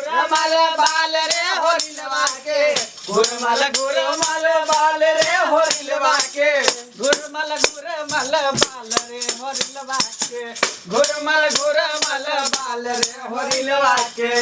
घुरमल बाल रे होरिलवा के घुरमल घुरमल बाल रे होरिलवा के घुरमल घुरमल बाल रे होरिलवा के घुरमल घुरमल बाल रे होरिलवा के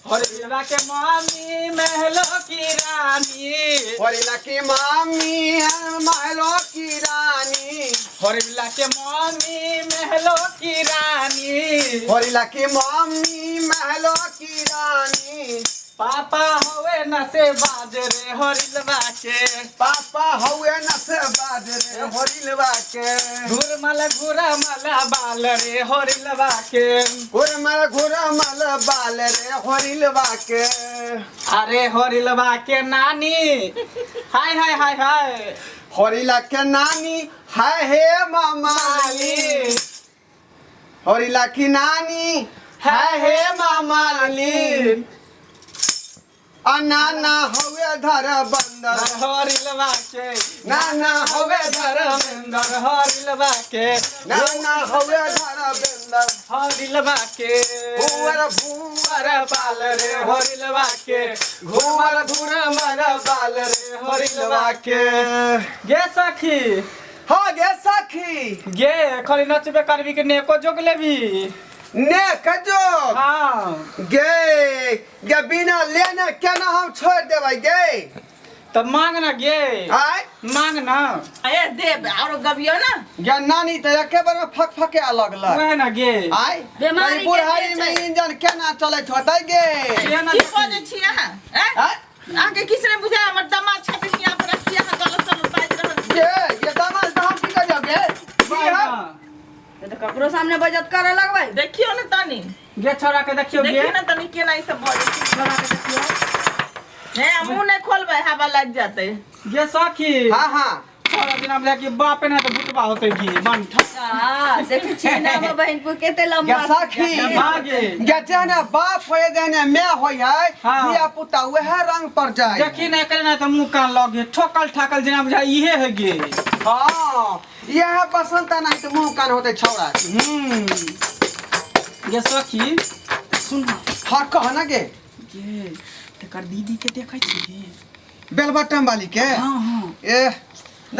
होरिलवा के मामी महलो की रानी होरिला की मामी है महलो की रानी होरिला के मामी महलो की रानी होरिला की मामी महलो की रानी पापा होवे न से बाज रे होरिलवा के पापा हुए न से बाज रे होरिलवा के घुरमल घुरमल बाल रे होरिलवा के घुरमल घुरमल बाल रे होरिलवा के अरे होरिलवा के नानी हाय हाय हाय हाय होरिला के नानी है हे मामाली होरिला की नानी है हे मामाली नाना हवे धर बंदर होरिलवा के नाना हवे धर धर्मेंद्र होरिलवा के नाना हवे धर बंदर होरिलवा के भूवर भूवर बाल रे होरिलवा के घूमर घूमर बाल रे होरिलवा के गे सखी हो गे सखी गे खली नचबे करबी के neko जोग लेबी ने कजो हाँ गे गे बिना लेने केना हम छोड़ देबै गे तब मांग ना गे आय मांग ना ए दे और गबियो ना गे नानी त एके बार में फक फके अलग लग वह ना गे आय बीमारी के बुढ़ारी में इंजन केना चलैत होतै गे ये ना की बोले छी अहाँ आय आके किसने बुझा हमर दमाद छपे यहाँ पर रखिया है गलत चलो बाज रहल ये दामाद हम की कर जाओगे ये तो ककरो सामने बजत करे लगबै देखियो ना तनी गे छोरा के देखियो गे देखियो ना तनी केना ई सब बोले छोरा के देखियो नहीं मुंह नहीं खोलबे हवा लग जाते गे सखी हां हां छोरा बिना बोले कि बाप ना तो बुटबा होते की मन हां देख छी ना हम बहन को केते लंबा गे सखी भागे गे जेना बाप होय जेना मैं होय है हाँ। दिया पुता वह रंग पर जाए देखी नहीं करे ना तो मुंह कान लगे ठोकल ठाकल जना बुझा इहे है गे हां यह बसंत नहीं तो मुंह कान होते छौड़ा गे सखी सुन हां कह ना गे गे तेकर दीदी के देखै छी गे बेलबटम वाली के हां हां ए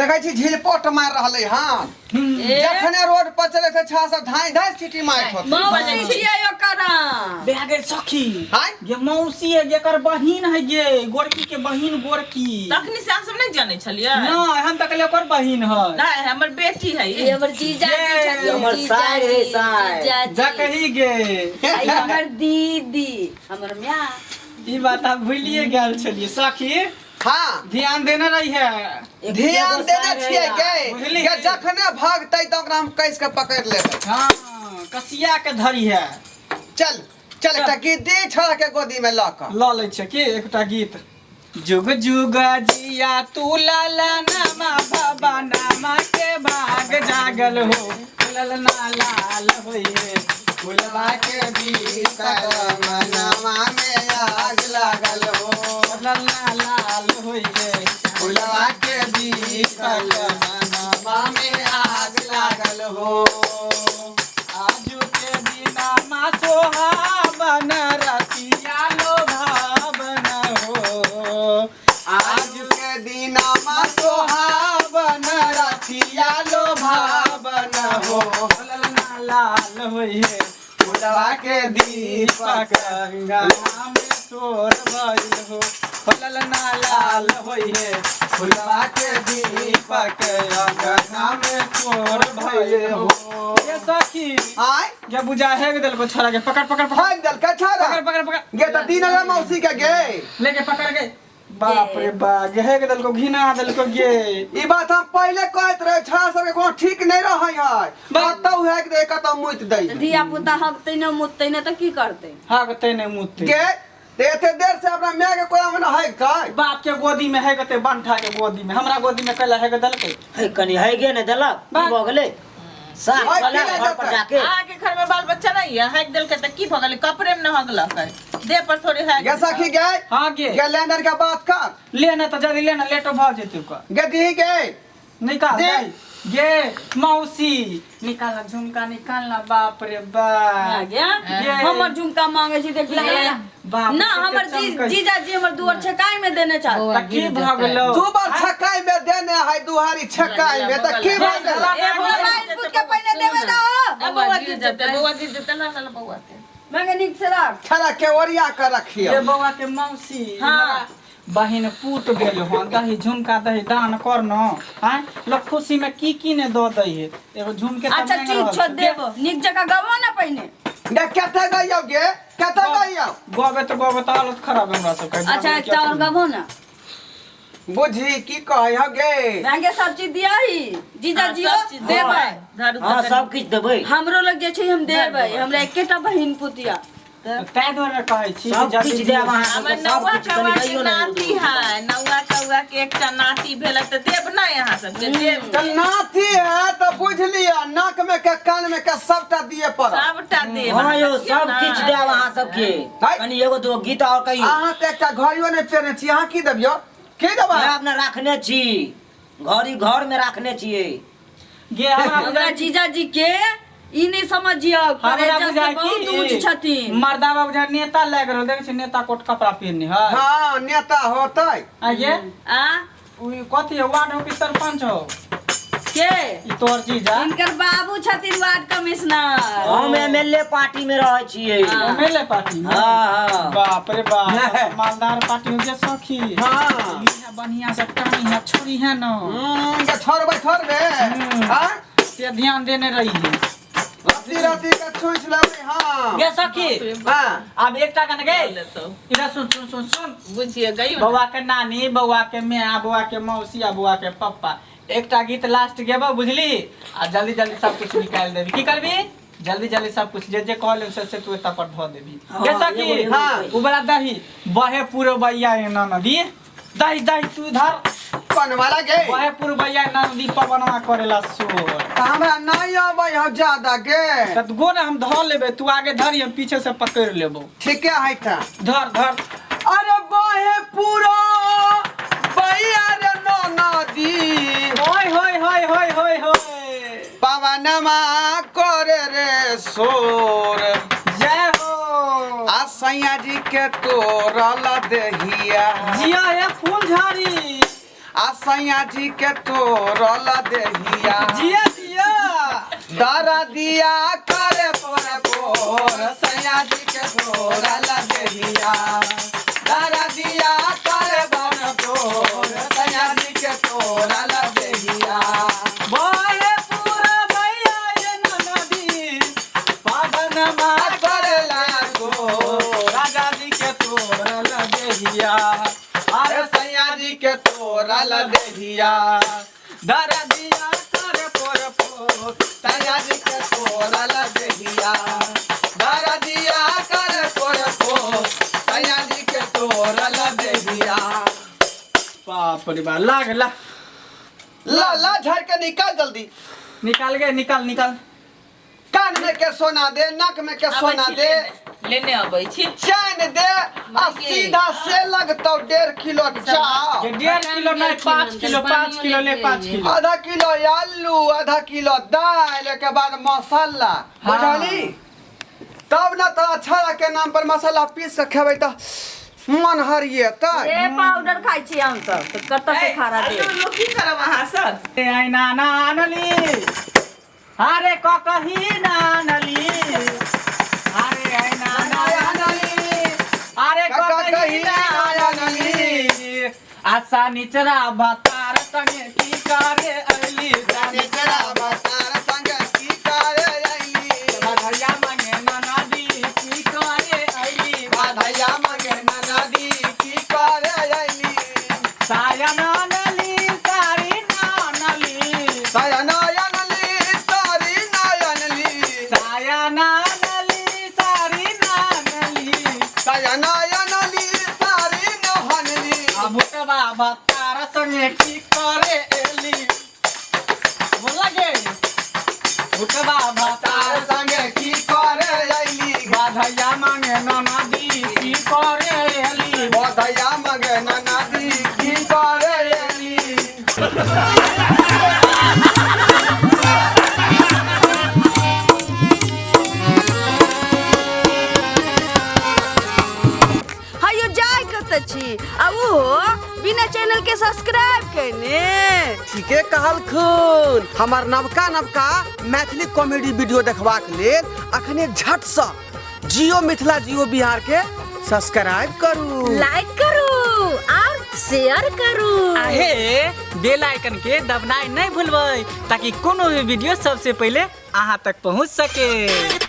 देखै छी झिलपोट मार रहलै हां जखने रोड पर चले थे छा सब धाई धाई सिटी मारत होत मौसी छियै ओकरा बेगे सखी हाय गे मौसी है जेकर बहिन है गे गोरकी के बहिन गोरकी तखनी से हम सब नहीं जाने छलिए नहीं हम तक ले ओकर बहिन है नहीं हमर बेटी है ये हमर जीजा ये हमर सार है सार जकही गे हमर दीदी हमर म्या ई बात आप भूलिए गेल छलिए सखी हां ध्यान देना रही है ध्यान देने छियै बुझली? गे जखने भागतै त ओकरा हम कैस के पकड़ लेबै हाँ कसिया के धरी है चल चल एकटा गीत दे छोरा के गोदी में ल क ल ले छै की एकटा गीत जुग जुग जिया तू लाला नामा बाबा नामा के भाग जागल हो ललना लाल होइए फुलवा के बीच मनवा में आग लागल हो ललना लाल होइए फुलवा के बीच मनवा में आग लागल हो आजू के बिना मा सोहावन रतिया लोभावन हो आज के दिनमा सोहावन रतिया लोभावन हो ललना लाल होइए फुलवा के दीपक गंगा में तोर भइल हो ललना लाल होइए फुलवा के दीपक अंगना में तोर भइल हो ये सखी आय क्या बुझा है दिल को छोरा के पकड़ पकड़ पकड़ भाग दल का छाड़ा पकड़ पकड़ पकड़ गे त दिन ला मौसी के गे लेके पकड़ के बाप रे बाप है के दिल को घिना दिल को गे ई बात हम पहले कहत रहे छा सब के कोनो ठीक नहीं रहै है बताऊ है कि एक त मुइत दई धिया पुता हकतै न मुततै न त की करतै हाँ कते नहीं मुते गे ते एते देर से अपना मैं के कोई में है का बाप के गोदी में है कते बंठा के गोदी में हमरा गोदी में कला है के दल के है कनी है गे ने देलक भ गेलै साफ भाई, वाला केना घर पर जाता? जाके आके घर में बाल बच्चा नहीं है हैक दिल के त की भगल कपड़े में न हगलक है दे पर थोड़ी है गे सखी गे हाँ गे गे लेंडर के बात कर लेना तो जल्दी लेना लेटो भाव जेते का गे दी गे नहीं का दे ये मौसी निकालना झुमका निकालना बाप रे बाप आ गया ये। हमर झुमका मांगे छी देख बाप ना रे, हमर चमकै। जीजा जी हमर दुआर छकाई में देने चाहत त की भगलो दू बार छकाई में देने है दुहारी छकाई में त की भइल ए मोबाइल कुछ के पहले देवे दो बउआ गिर जते ला ला बउआ के मांगे निक से रख छड़ा के ओरिया कर रखियो ये बउआ के मौसी हाँ। बहिन पूट गेल हो दही झुमका दही दान करनो हां लोग खुशी में की ने दो दई है एगो झुमके त अच्छा मांग ठीक रहल छो छै। देबो निक जगह गवो ना पहिने ने केते गइयो गे केते गइयो गोबे तो हालत खराब है हमरा सब के अच्छा एक और गवो ना बुझी की कहयो गे मांगे सब चीज दिया ही जीजा जी देबै हाँ सब कुछ देबै हमरो लग जे छै हम देबै हमरा एकेटा बहिन पुतिया तै दुआरे कहै छी सब जल्दी कुछ दियौ। देब अहाँ हमर सबके, सब नौवा कुछ कौआ कनि के दैयो ना नाती है नौवा कौआ के एकटा नाती भेल त देब ना यहाँ सब के देब त नाती है तो बुझ लिया नाक में के कान में के सबटा दिए पर सबटा देब हाँ यो सब कुछ देब अहाँ सबके है। कनि एगो दो गीत और कहियो अहाँ त एकटा घड़ियो नै पेरने छी अहाँ की देबियो की देबा मैं अपना रखने छी घड़ी घर में रखने छियै गे हमरा हमरा जीजा जी के ई नहीं समझियो हमरा परेजा बुझाय से बहुत ऊंच कि छथिन मर्दा बाबू जे नेता लाग रहल देखे छै नेता कोट कपड़ा पहनने है हां नेता होतै आगे आ कथी है वार्ड हो कि सरपंच हो के ई तोर जीजा इनकर बाबू छथिन वार्ड कमिश्नर हम एमएलए पार्टी में रहै छियै एमएलए पार्टी में हाँ हाँ बाप रे बाप मालदार पार्टी में जे सखी हां इहा बढ़िया से टानी है छोरी है न के छोड़बे हां से ध्यान देने रही है राती के छुइछ लेबै हां गे सखी हां अब एकटा कन गए तो इधर सुन बुझिए गई बउआ के नानी बउआ के माँ बउआ के मौसी आ बउआ के पप्पा एकटा गीत लास्ट गेबो बुझली आ जल्दी जल्दी सब कुछ निकाल देबी की करबी जल्दी जल्दी सब कुछ जे जे कहले से तू एता पर धो देबी गे सखी हाँ। उबला दही बहे पूरे बैया ना नदी दही दही तू धर कौन वाला गे बहे पूरे बैया ना नदी पवनवा करेला शोर त हमरा नहीं आबै हो ज्यादा गे त गो ना हम धर लेबे तू आगे धरी हम पीछे से पकड़ लेबो ठीक है था धर धर अरे बहे पूरा बैया रे नदी होय होय होय होय होय होय पवनमा करे रे शोर जय हो आ सैया जी के तोरल देहिया जिया ये फूल झाड़ी आ सैया जी के तोरल देहिया जिया जिया दरा दिया करे पोर सैया जी के तोरल देहिया दरा दिया करे पोर सैया जी के तोरल देहिया बहे पूरा भैया ये नदी पवनमा करेला गो राजा जी के तोरल देहिया अरे सैया जी के तोरल देहिया दर दिया कर पोर सैया जी के तोरल देहिया दरा दिया करे पोर सैया जी के तोरल देहिया बाप रे बाप लागला ला झड़ के निकाल जल्दी निकाल गए निकाल निकाल कान में के सोना दे नाक में के सोना दे लेने आबै छी चैन दे आ सीधा से लगतो 1.5 किलो चाव ये 1.5 किलो नहीं 5 किलो 5 किलो ले 5 किलो आधा किलो आलू आधा किलो दाल के बाद मसाला बुझली तब ना तो अच्छा के नाम पर मसाला पीस के खेबै त मन हरियत ए पाउडर खाइ छी हम सब तो कत से खारा दे लोग की करब अहाँ सब ए आइना नानली अरे ककही नानली अरे आइना नानली अरे ककही नानली आशा निचरा बतार संगे की करे अली निचरा बतार संग की करे अइली भैया मंगे नदी की करे अली बाधैया मगे नदी की करे अइली साया नानली सारी नानली सयनयनली सारी नयनली साया नानली सारी नानली सयनयनली सारी नहनली भूत बाबा तारा संगे की करे एली बोला गे भूत बाबा तार तारा संगे की करे अइली बाधैया मांगे नदी की करे एली बाधैया मगे नदी की करे अइली बिना चैनल के सब्सक्राइब करने। ठीके कहल खून। हमार नवका नवका मैथिली कॉमेडी वीडियो देखबाक लेल अखने झट से जियो मिथिला जियो बिहार के सब्सक्राइब करू, लाइक करू और शेयर करू। आहे बेल आइकन के दबनाई नहीं भूलबै ताकि कोनो भी वीडियो सबसे पहले अहाँ तक पहुँच सके।